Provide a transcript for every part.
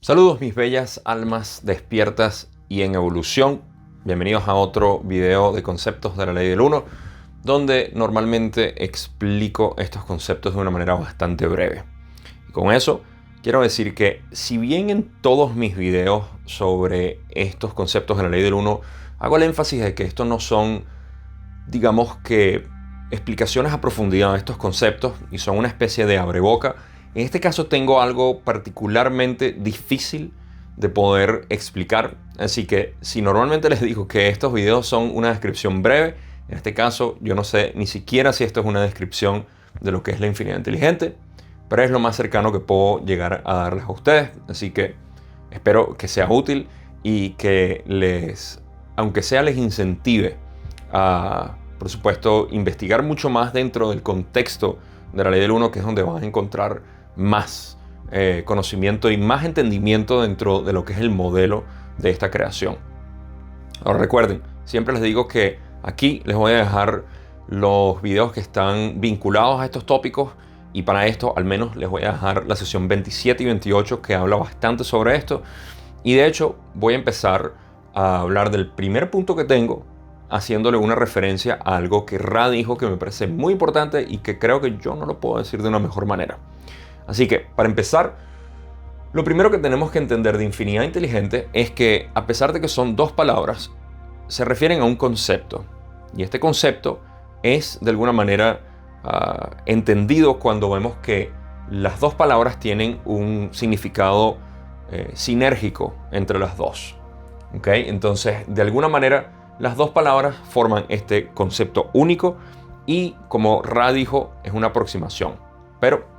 Saludos mis bellas almas despiertas y en evolución. Bienvenidos a otro video de conceptos de la ley del uno, donde normalmente explico estos conceptos de una manera bastante breve. Y con eso quiero decir que si bien en todos mis videos sobre estos conceptos de la ley del uno hago el énfasis de que estos no son, digamos que, explicaciones a profundidad de estos conceptos y son una especie de abreboca, en este caso tengo algo particularmente difícil de poder explicar. Así que si normalmente les digo que estos videos son una descripción breve, en este caso yo no sé ni siquiera si esto es una descripción de lo que es la infinidad inteligente, pero es lo más cercano que puedo llegar a darles a ustedes. Así que espero que sea útil y que aunque sea les incentive a, por supuesto, investigar mucho más dentro del contexto de la ley del uno, que es donde van a encontrar más conocimiento y más entendimiento dentro de lo que es el modelo de esta creación. Ahora recuerden, siempre les digo que aquí les voy a dejar los videos que están vinculados a estos tópicos, y para esto al menos les voy a dejar la sesión 27 y 28 que habla bastante sobre esto. Y de hecho voy a empezar a hablar del primer punto que tengo, haciéndole una referencia a algo que Ra dijo que me parece muy importante y que creo que yo no lo puedo decir de una mejor manera. Así que, para empezar, lo primero que tenemos que entender de infinidad inteligente es que, a pesar de que son dos palabras, se refieren a un concepto. Y este concepto es, de alguna manera, entendido cuando vemos que las dos palabras tienen un significado sinérgico entre las dos. ¿Okay? Entonces, de alguna manera, las dos palabras forman este concepto único y, como Ra dijo, es una aproximación. Pero,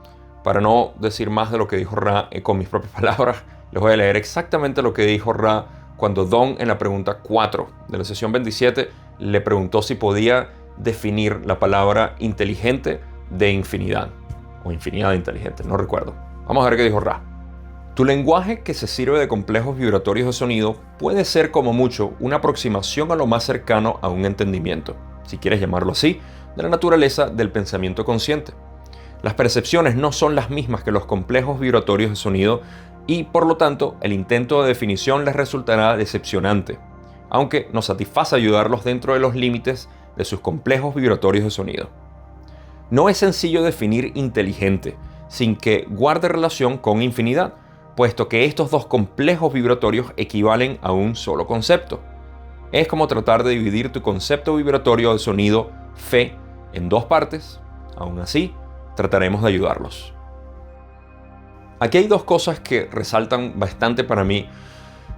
para no decir más de lo que dijo Ra con mis propias palabras, les voy a leer exactamente lo que dijo Ra cuando Don, en la pregunta 4 de la sesión 27, le preguntó si podía definir la palabra inteligente de infinidad, o infinidad inteligente, no recuerdo. Vamos a ver qué dijo Ra. Tu lenguaje, que se sirve de complejos vibratorios de sonido, puede ser como mucho una aproximación a lo más cercano a un entendimiento, si quieres llamarlo así, de la naturaleza del pensamiento consciente. Las percepciones no son las mismas que los complejos vibratorios de sonido y, por lo tanto, el intento de definición les resultará decepcionante, aunque nos satisface ayudarlos dentro de los límites de sus complejos vibratorios de sonido. No es sencillo definir inteligente sin que guarde relación con infinidad, puesto que estos dos complejos vibratorios equivalen a un solo concepto. Es como tratar de dividir tu concepto vibratorio de sonido fe en dos partes. Aún así, trataremos de ayudarlos. Aquí hay dos cosas que resaltan bastante para mí,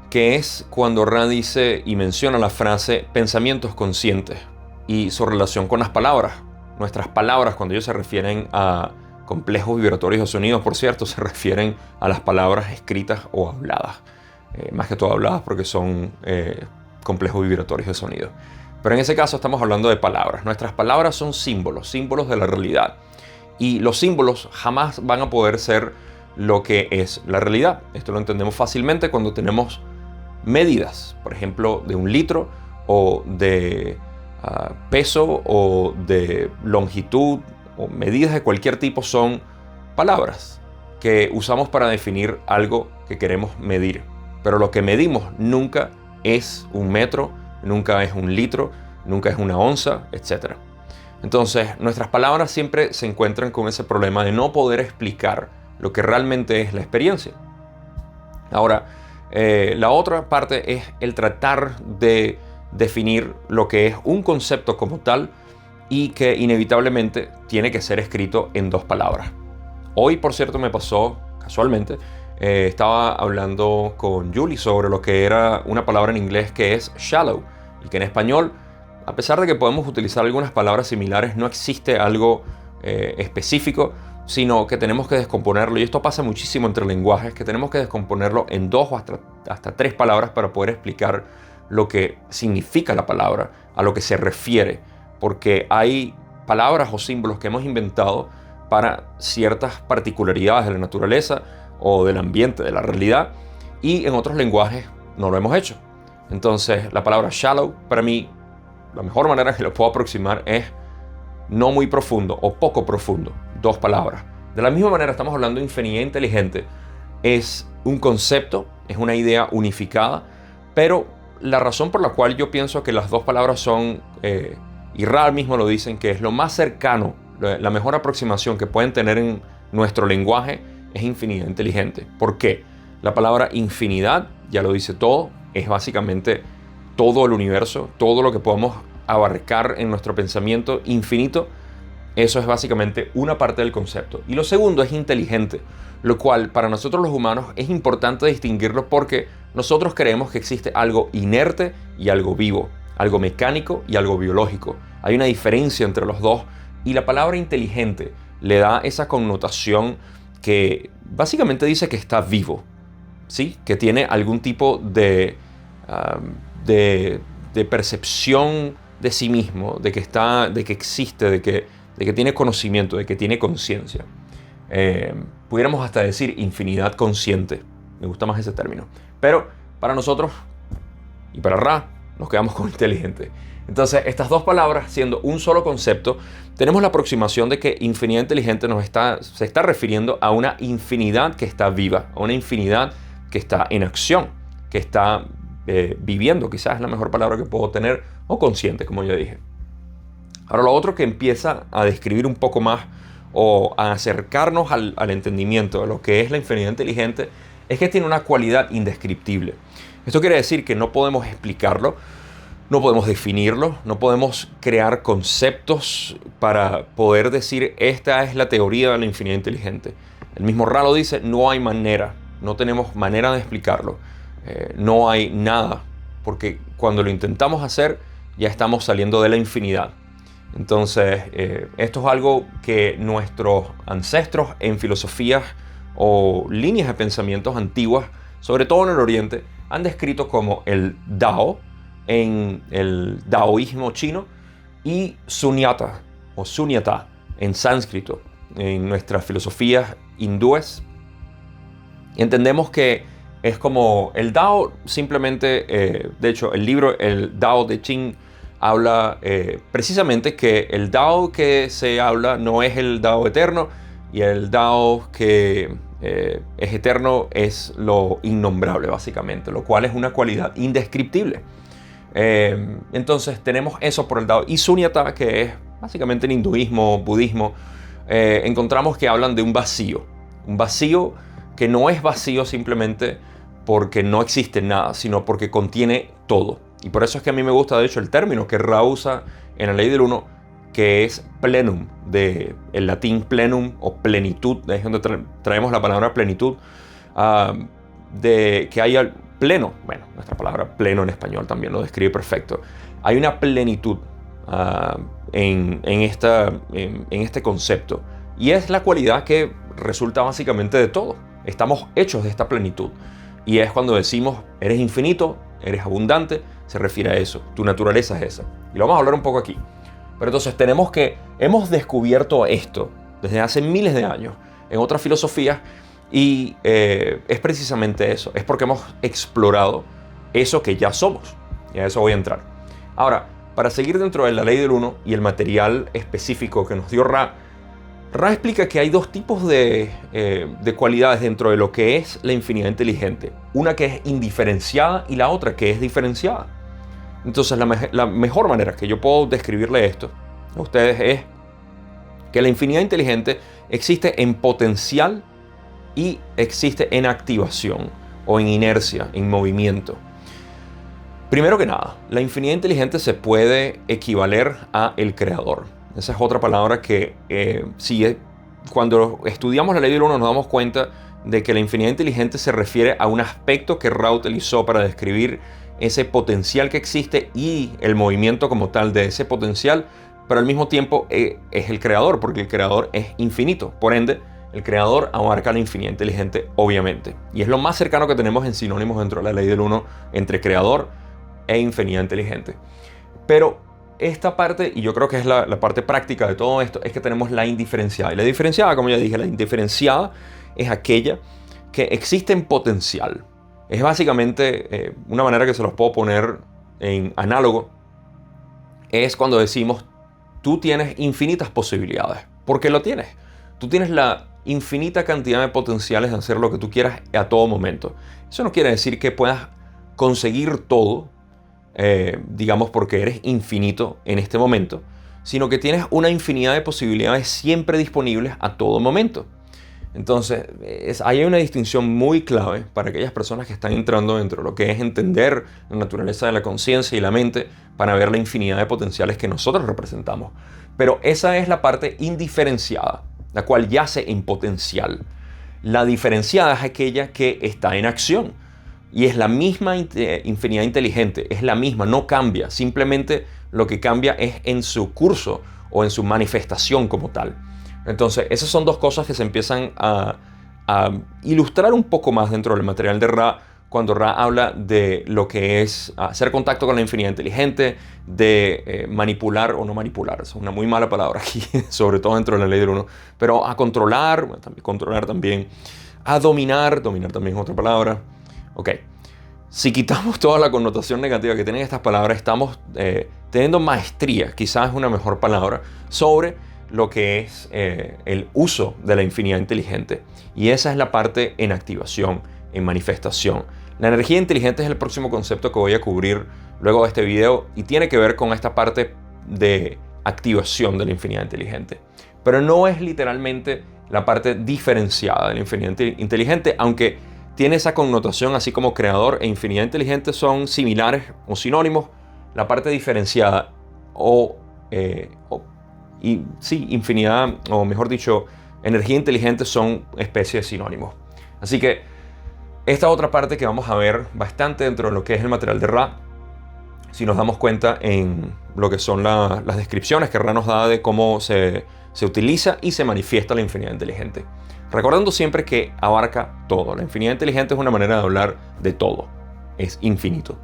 que es cuando Ra dice y menciona la frase pensamientos conscientes y su relación con las palabras. Nuestras palabras, cuando ellos se refieren a complejos vibratorios de sonidos, por cierto, se refieren a las palabras escritas o habladas. Más que todo habladas porque son complejos vibratorios de sonido. Pero en ese caso estamos hablando de palabras. Nuestras palabras son símbolos de la realidad. Y los símbolos jamás van a poder ser lo que es la realidad. Esto lo entendemos fácilmente cuando tenemos medidas, por ejemplo, de un litro o de peso o de longitud, o medidas de cualquier tipo son palabras que usamos para definir algo que queremos medir. Pero lo que medimos nunca es un metro, nunca es un litro, nunca es una onza, etc. Entonces, nuestras palabras siempre se encuentran con ese problema de no poder explicar lo que realmente es la experiencia. Ahora, la otra parte es el tratar de definir lo que es un concepto como tal y que inevitablemente tiene que ser escrito en dos palabras. Hoy, por cierto, me pasó casualmente, estaba hablando con Julie sobre lo que era una palabra en inglés que es shallow y que en español, a pesar de que podemos utilizar algunas palabras similares, no existe algo específico, sino que tenemos que descomponerlo. Y esto pasa muchísimo entre lenguajes, que tenemos que descomponerlo en dos o hasta tres palabras para poder explicar lo que significa la palabra, a lo que se refiere. Porque hay palabras o símbolos que hemos inventado para ciertas particularidades de la naturaleza o del ambiente, de la realidad, y en otros lenguajes no lo hemos hecho. Entonces, la palabra shallow, para mí, la mejor manera que lo puedo aproximar es no muy profundo o poco profundo. Dos palabras. De la misma manera estamos hablando de infinidad inteligente. es un concepto, es una idea unificada, pero la razón por la cual yo pienso que las dos palabras son, y Ra mismo lo dicen, que es lo más cercano, la mejor aproximación que pueden tener en nuestro lenguaje, es infinidad inteligente. ¿Por qué? La palabra infinidad, ya lo dice todo, es básicamente todo el universo, todo lo que podemos abarcar en nuestro pensamiento infinito. Eso es básicamente una parte del concepto. Y lo segundo es inteligente, lo cual para nosotros los humanos es importante distinguirlo porque nosotros creemos que existe algo inerte y algo vivo, algo mecánico y algo biológico. Hay una diferencia entre los dos y la palabra inteligente le da esa connotación que básicamente dice que está vivo, ¿sí? Que tiene algún tipo de percepción de sí mismo, de que existe, de que tiene conocimiento, de que tiene conciencia. Pudiéramos hasta decir infinidad consciente. Me gusta más ese término. Pero para nosotros y para Ra nos quedamos con inteligente. Entonces, estas dos palabras, siendo un solo concepto, tenemos la aproximación de que infinidad inteligente se está refiriendo a una infinidad que está viva, a una infinidad que está en acción, que está viviendo, quizás es la mejor palabra que puedo tener, o consciente, como ya dije. Ahora, lo otro que empieza a describir un poco más o a acercarnos al entendimiento de lo que es la infinidad inteligente es que tiene una cualidad indescriptible. Esto quiere decir que no podemos explicarlo, no podemos definirlo, no podemos crear conceptos para poder decir esta es la teoría de la infinidad inteligente. El mismo Ra lo dice, no hay manera, no tenemos manera de explicarlo, no hay nada, porque cuando lo intentamos hacer ya estamos saliendo de la infinidad. Entonces, esto es algo que nuestros ancestros en filosofías o líneas de pensamientos antiguas, sobre todo en el Oriente, han descrito como el Dao en el daoísmo chino y Sunyata o Sunyata en sánscrito, en nuestras filosofías hindúes. Entendemos que es como el Dao simplemente, de hecho el libro El Dao de Ching habla precisamente que el Dao que se habla no es el Dao eterno y el Dao que es eterno es lo innombrable básicamente, lo cual es una cualidad indescriptible. Entonces tenemos eso por el Dao y Sunyata, que es básicamente en hinduismo, budismo, encontramos que hablan de un vacío que no es vacío simplemente porque no existe nada, sino porque contiene todo. Y por eso es que a mí me gusta, de hecho, el término que Ra usa en la ley del uno, que es plenum, del latín plenum o plenitud, de ahí es donde traemos la palabra plenitud, de que haya pleno. Bueno, nuestra palabra pleno en español también lo describe perfecto. Hay una plenitud en este concepto. Y es la cualidad que resulta básicamente de todo. Estamos hechos de esta plenitud. Y es cuando decimos, eres infinito, eres abundante, se refiere a eso. Tu naturaleza es esa. Y lo vamos a hablar un poco aquí. Pero entonces hemos descubierto esto desde hace miles de años en otras filosofías y es precisamente eso. Es porque hemos explorado eso que ya somos. Y a eso voy a entrar. Ahora, para seguir dentro de la ley del uno y el material específico que nos dio Ra explica que hay dos tipos de cualidades dentro de lo que es la infinidad inteligente. Una que es indiferenciada y la otra que es diferenciada. Entonces la mejor manera que yo puedo describirle esto a ustedes es que la infinidad inteligente existe en potencial y existe en activación o en inercia, en movimiento. Primero que nada, la infinidad inteligente se puede equivaler a el creador. Esa es otra palabra que cuando estudiamos la ley del uno nos damos cuenta de que la infinidad inteligente se refiere a un aspecto que Ra utilizó para describir ese potencial que existe y el movimiento como tal de ese potencial, pero al mismo tiempo es el creador, porque el creador es infinito. Por ende, el creador abarca la infinidad inteligente, obviamente. Y es lo más cercano que tenemos en sinónimos dentro de la ley del uno entre creador e infinidad inteligente. Pero esta parte, y yo creo que es la parte práctica de todo esto, es que tenemos la indiferenciada. Y la diferenciada, como ya dije, la indiferenciada es aquella que existe en potencial. Es básicamente una manera que se los puedo poner en análogo. Es cuando decimos, tú tienes infinitas posibilidades. ¿Por qué lo tienes? Tú tienes la infinita cantidad de potenciales de hacer lo que tú quieras a todo momento. Eso no quiere decir que puedas conseguir todo, digamos porque eres infinito en este momento, sino que tienes una infinidad de posibilidades siempre disponibles a todo momento. Entonces, hay una distinción muy clave para aquellas personas que están entrando dentro de lo que es entender la naturaleza de la conciencia y la mente para ver la infinidad de potenciales que nosotros representamos. Pero esa es la parte indiferenciada, la cual yace en potencial. La diferenciada es aquella que está en acción y es la misma infinidad inteligente, es la misma, no cambia, simplemente lo que cambia es en su curso o en su manifestación como tal. Entonces, esas son dos cosas que se empiezan a ilustrar un poco más dentro del material de Ra, cuando Ra habla de lo que es hacer contacto con la infinidad inteligente, de manipular o no manipular, es una muy mala palabra aquí, sobre todo dentro de la ley del uno, pero a controlar, controlar también, a dominar también es otra palabra. Ok, si quitamos toda la connotación negativa que tienen estas palabras, estamos teniendo maestría, quizás es una mejor palabra, sobre lo que es el uso de la infinidad inteligente. Y esa es la parte en activación, en manifestación. La energía inteligente es el próximo concepto que voy a cubrir luego de este video y tiene que ver con esta parte de activación de la infinidad inteligente. Pero no es literalmente la parte diferenciada de la infinidad inteligente, aunque tiene esa connotación, así como creador e infinidad inteligente son similares o sinónimos. La parte diferenciada infinidad, o mejor dicho, energía inteligente son especies de sinónimos. Así que esta otra parte que vamos a ver bastante dentro de lo que es el material de Ra, si nos damos cuenta en lo que son las descripciones que Ra nos da de cómo se utiliza y se manifiesta la infinidad inteligente. Recordando siempre que abarca todo. La infinidad inteligente es una manera de hablar de todo. Es infinito,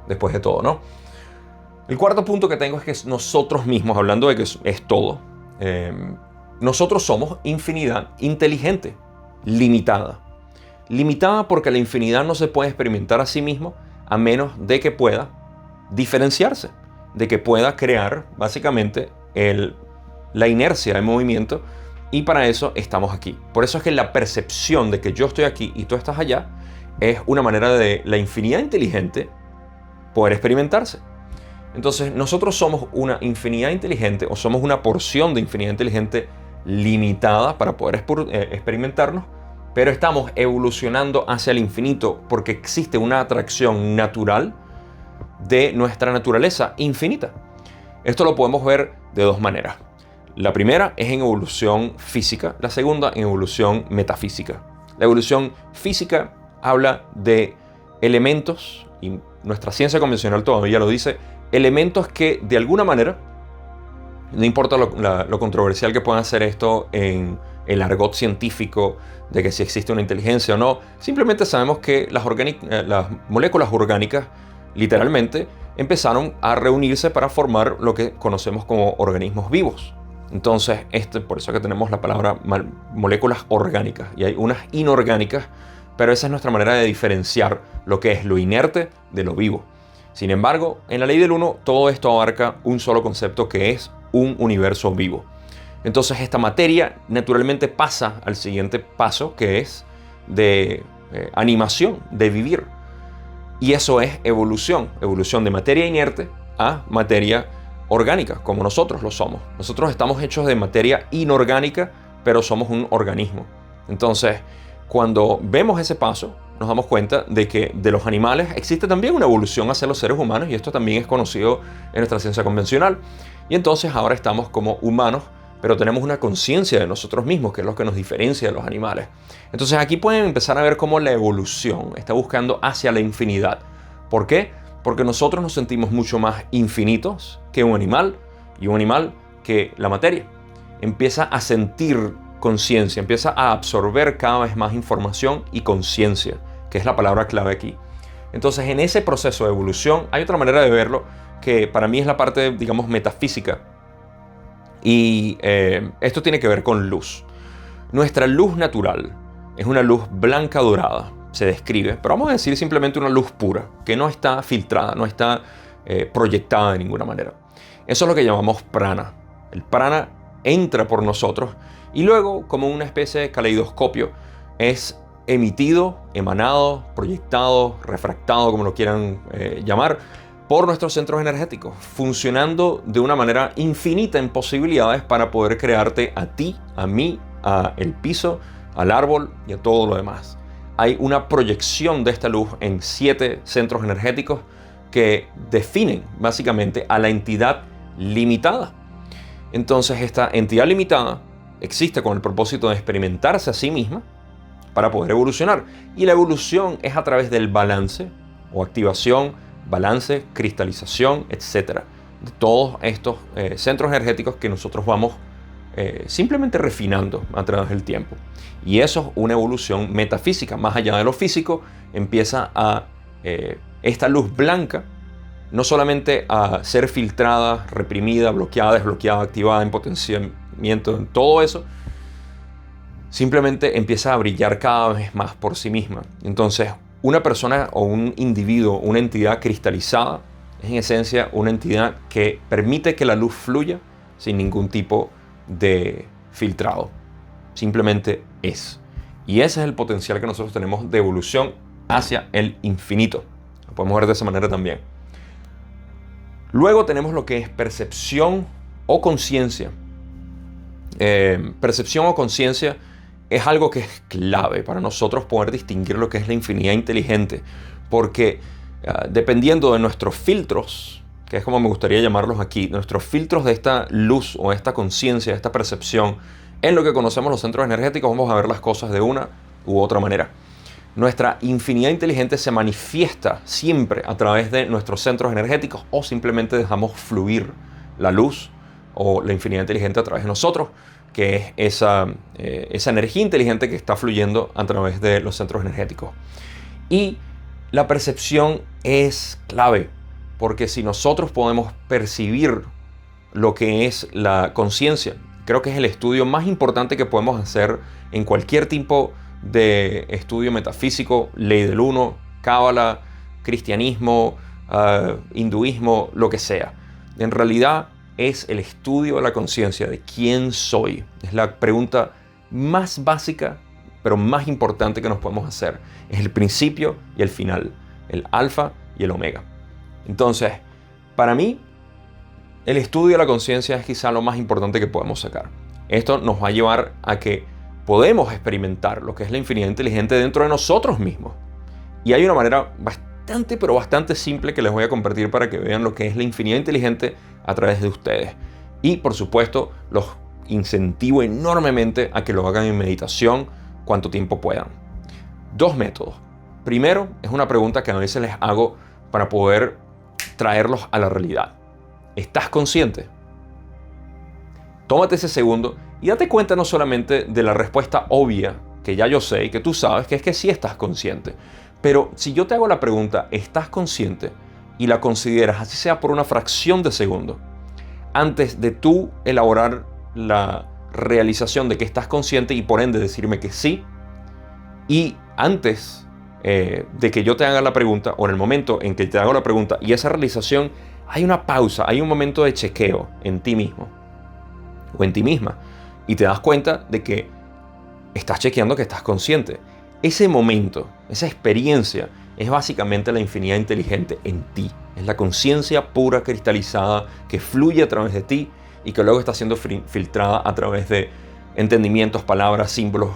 después de todo, ¿no? El cuarto punto que tengo es que nosotros mismos, hablando de que es todo, nosotros somos infinidad inteligente, limitada. Limitada porque la infinidad no se puede experimentar a sí mismo a menos de que pueda diferenciarse, de que pueda crear básicamente la inercia de movimiento, y para eso estamos aquí. Por eso es que la percepción de que yo estoy aquí y tú estás allá es una manera de la infinidad inteligente poder experimentarse. Entonces, nosotros somos una infinidad inteligente o somos una porción de infinidad inteligente limitada para poder experimentarnos, pero estamos evolucionando hacia el infinito porque existe una atracción natural de nuestra naturaleza infinita. Esto lo podemos ver de dos maneras. La primera es en evolución física, la segunda en evolución metafísica. La evolución física habla de elementos, y nuestra ciencia convencional todavía lo dice, elementos que de alguna manera, no importa lo controversial que pueda ser esto en el argot científico de que si existe una inteligencia o no, simplemente sabemos que las moléculas orgánicas literalmente empezaron a reunirse para formar lo que conocemos como organismos vivos. Entonces, por eso que tenemos la palabra moléculas orgánicas y hay unas inorgánicas, pero esa es nuestra manera de diferenciar lo que es lo inerte de lo vivo. Sin embargo, en la ley del uno, todo esto abarca un solo concepto que es un universo vivo. Entonces, esta materia naturalmente pasa al siguiente paso, que es de animación, de vivir. Y eso es evolución de materia inerte a materia orgánica, como nosotros lo somos. Nosotros estamos hechos de materia inorgánica, pero somos un organismo. Entonces, cuando vemos ese paso, nos damos cuenta de que de los animales existe también una evolución hacia los seres humanos, y esto también es conocido en nuestra ciencia convencional. Y entonces ahora estamos como humanos, pero tenemos una conciencia de nosotros mismos, que es lo que nos diferencia de los animales. Entonces aquí pueden empezar a ver cómo la evolución está buscando hacia la infinidad. ¿Por qué? Porque nosotros nos sentimos mucho más infinitos que un animal, y un animal que la materia. Empieza a sentir conciencia, empieza a absorber cada vez más información y conciencia, que es la palabra clave aquí. Entonces, en ese proceso de evolución hay otra manera de verlo que para mí es la parte, digamos, metafísica. Y esto tiene que ver con luz. Nuestra luz natural es una luz blanca dorada, se describe, pero vamos a decir simplemente una luz pura, que no está filtrada, no está proyectada de ninguna manera. Eso es lo que llamamos prana. El prana entra por nosotros Y luego, como una especie de caleidoscopio, es emitido, emanado, proyectado, refractado, como lo quieran llamar, por nuestros centros energéticos, funcionando de una manera infinita en posibilidades para poder crearte a ti, a mí, a el piso, al árbol y a todo lo demás. Hay una proyección de esta luz en 7 centros energéticos que definen básicamente a la entidad limitada. Entonces esta entidad limitada existe con el propósito de experimentarse a sí misma para poder evolucionar. Y la evolución es a través del balance o activación, balance, cristalización, etc. De todos estos centros energéticos que nosotros vamos simplemente refinando a través del tiempo. Y eso es una evolución metafísica. Más allá de lo físico, empieza a esta luz blanca no solamente a ser filtrada, reprimida, bloqueada, desbloqueada, activada, en potenciamiento, en todo eso, simplemente empieza a brillar cada vez más por sí misma. Entonces, una persona o un individuo, una entidad cristalizada, es en esencia una entidad que permite que la luz fluya sin ningún tipo de filtrado. Simplemente es. Y ese es el potencial que nosotros tenemos de evolución hacia el infinito. Lo podemos ver de esa manera también. Luego tenemos lo que es percepción o conciencia. Percepción o conciencia es algo que es clave para nosotros poder distinguir lo que es la infinidad inteligente, porque dependiendo de nuestros filtros, que es como me gustaría llamarlos aquí, nuestros filtros de esta luz o esta conciencia, esta percepción, en lo que conocemos los centros energéticos, vamos a ver las cosas de una u otra manera. Nuestra infinidad inteligente se manifiesta siempre a través de nuestros centros energéticos, o simplemente dejamos fluir la luz o la infinidad inteligente a través de nosotros, que es esa energía inteligente que está fluyendo a través de los centros energéticos. Y la percepción es clave, porque si nosotros podemos percibir lo que es la conciencia, creo que es el estudio más importante que podemos hacer en cualquier tipo de estudio metafísico, ley del uno, cábala, cristianismo, hinduismo, lo que sea. En realidad es el estudio de la conciencia, de quién soy. Es la pregunta más básica, pero más importante que nos podemos hacer. Es el principio y el final, el alfa y el omega. Entonces, para mí, el estudio de la conciencia es quizá lo más importante que podemos sacar. Esto nos va a llevar a que podemos experimentar lo que es la infinidad inteligente dentro de nosotros mismos. Y hay una manera bastante simple que les voy a compartir para que vean lo que es la infinidad inteligente a través de ustedes. Y por supuesto, los incentivo enormemente a que lo hagan en meditación cuanto tiempo puedan. 2 métodos. Primero, es una pregunta que a veces les hago para poder traerlos a la realidad. ¿Estás consciente? Tómate ese segundo y date cuenta no solamente de la respuesta obvia, que ya yo sé y que tú sabes, que es que sí estás consciente. Pero si yo te hago la pregunta, ¿estás consciente? Y la consideras, así sea por una fracción de segundo, antes de tú elaborar la realización de que estás consciente y por ende decirme que sí, y antes de que yo te haga la pregunta, o en el momento en que te hago la pregunta y esa realización, hay una pausa, hay un momento de chequeo en ti mismo o en ti misma, y te das cuenta de que estás chequeando que estás consciente. Ese momento, esa experiencia, es básicamente la infinidad inteligente en ti. Es la conciencia pura, cristalizada, que fluye a través de ti y que luego está siendo filtrada a través de entendimientos, palabras, símbolos,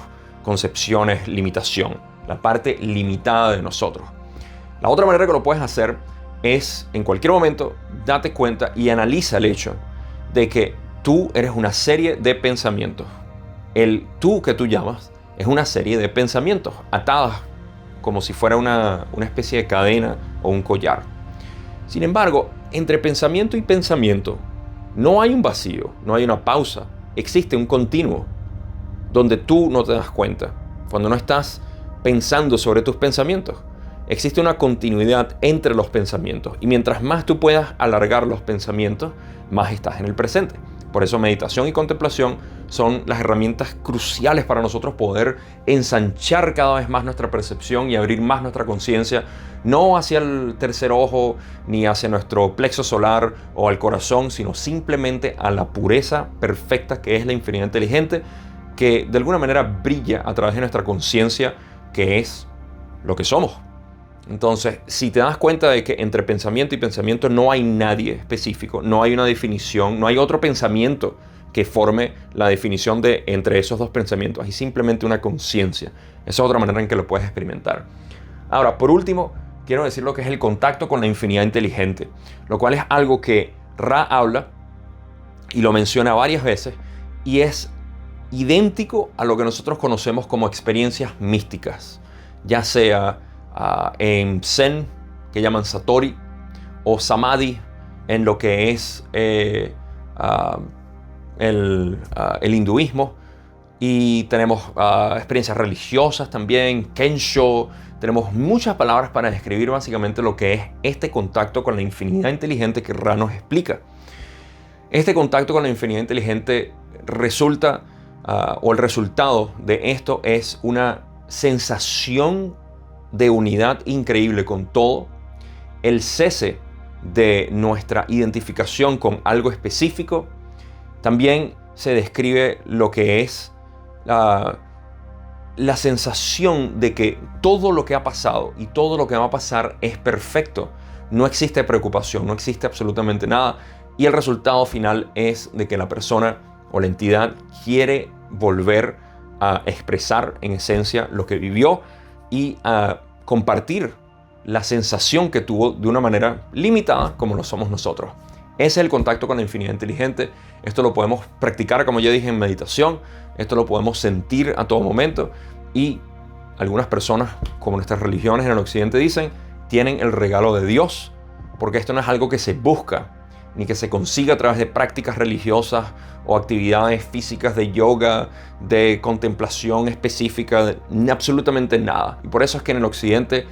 concepciones, limitación. La parte limitada de nosotros. La otra manera que lo puedes hacer es, en cualquier momento, date cuenta y analiza el hecho de que tú eres una serie de pensamientos. El tú que tú llamas es una serie de pensamientos atadas como si fuera una especie de cadena o un collar. Sin embargo, entre pensamiento y pensamiento no hay un vacío, no hay una pausa, existe un continuo donde tú no te das cuenta. Cuando no estás pensando sobre tus pensamientos, existe una continuidad entre los pensamientos, y mientras más tú puedas alargar los pensamientos, más estás en el presente. Por eso meditación y contemplación son las herramientas cruciales para nosotros poder ensanchar cada vez más nuestra percepción y abrir más nuestra conciencia, no hacia el tercer ojo, ni hacia nuestro plexo solar o al corazón, sino simplemente a la pureza perfecta que es la infinidad inteligente, que de alguna manera brilla a través de nuestra conciencia, que es lo que somos. Entonces, si te das cuenta de que entre pensamiento y pensamiento no hay nadie específico, no hay una definición, no hay otro pensamiento que forme la definición de entre esos dos pensamientos, hay simplemente una conciencia. Esa es otra manera en que lo puedes experimentar. Ahora, por último, quiero decir lo que es el contacto con la infinidad inteligente, lo cual es algo que Ra habla y lo menciona varias veces, y es idéntico a lo que nosotros conocemos como experiencias místicas, ya sea en Zen, que llaman Satori, o Samadhi, en lo que es el hinduismo. Y tenemos experiencias religiosas también, Kensho. Tenemos muchas palabras para describir básicamente lo que es este contacto con la infinidad inteligente que Ra nos explica. Este contacto con la infinidad inteligente resulta, o el resultado de esto es una sensación de unidad increíble con todo, el cese de nuestra identificación con algo específico. También se describe lo que es la sensación de que todo lo que ha pasado y todo lo que va a pasar es perfecto. No existe preocupación, no existe absolutamente nada. Y el resultado final es de que la persona o la entidad quiere volver a expresar en esencia lo que vivió y a compartir la sensación que tuvo de una manera limitada como lo somos nosotros. Ese es el contacto con la infinidad inteligente. Esto lo podemos practicar, como ya dije, en meditación. Esto lo podemos sentir a todo momento. Y algunas personas, como nuestras religiones en el occidente dicen, tienen el regalo de Dios, porque esto no es algo que se busca, ni que se consiga a través de prácticas religiosas o actividades físicas de yoga, de contemplación específica, absolutamente nada. Y por eso es que en el occidente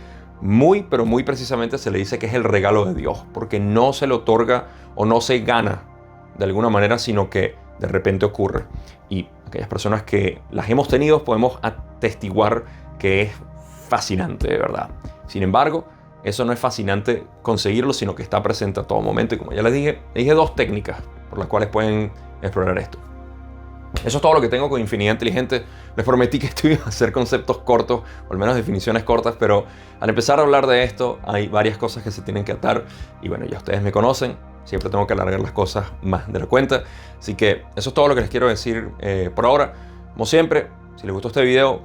pero muy precisamente se le dice que es el regalo de Dios, porque no se le otorga o no se gana de alguna manera, sino que de repente ocurre. Y aquellas personas que las hemos tenido podemos atestiguar que es fascinante, de verdad. Sin embargo, eso no es fascinante conseguirlo, sino que está presente a todo momento. Y como ya les dije dos técnicas por las cuales pueden explorar esto. Eso es todo lo que tengo con Infinidad Inteligente. Les prometí que esto iba a ser conceptos cortos, o al menos definiciones cortas, pero al empezar a hablar de esto hay varias cosas que se tienen que atar. Y bueno, ya ustedes me conocen, siempre tengo que alargar las cosas más de la cuenta. Así que eso es todo lo que les quiero decir por ahora. Como siempre, si les gustó este video,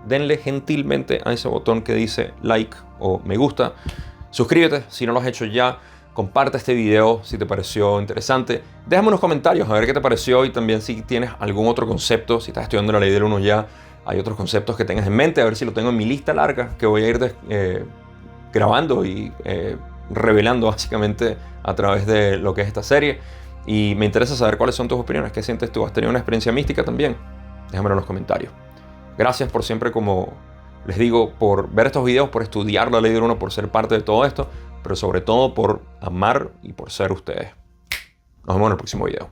denle gentilmente a ese botón que dice like o me gusta. Suscríbete si no lo has hecho ya. Comparte este video si te pareció interesante. Déjame unos comentarios a ver qué te pareció y también si tienes algún otro concepto. Si estás estudiando la ley del 1 ya, hay otros conceptos que tengas en mente. A ver si lo tengo en mi lista larga que voy a ir grabando y revelando básicamente a través de lo que es esta serie. Y me interesa saber cuáles son tus opiniones. ¿Qué sientes tú? ¿Has tenido una experiencia mística también? Déjamelo en los comentarios. Gracias por siempre, como les digo, por ver estos videos, por estudiar la ley del 1, por ser parte de todo esto, pero sobre todo por amar y por ser ustedes. Nos vemos en el próximo video.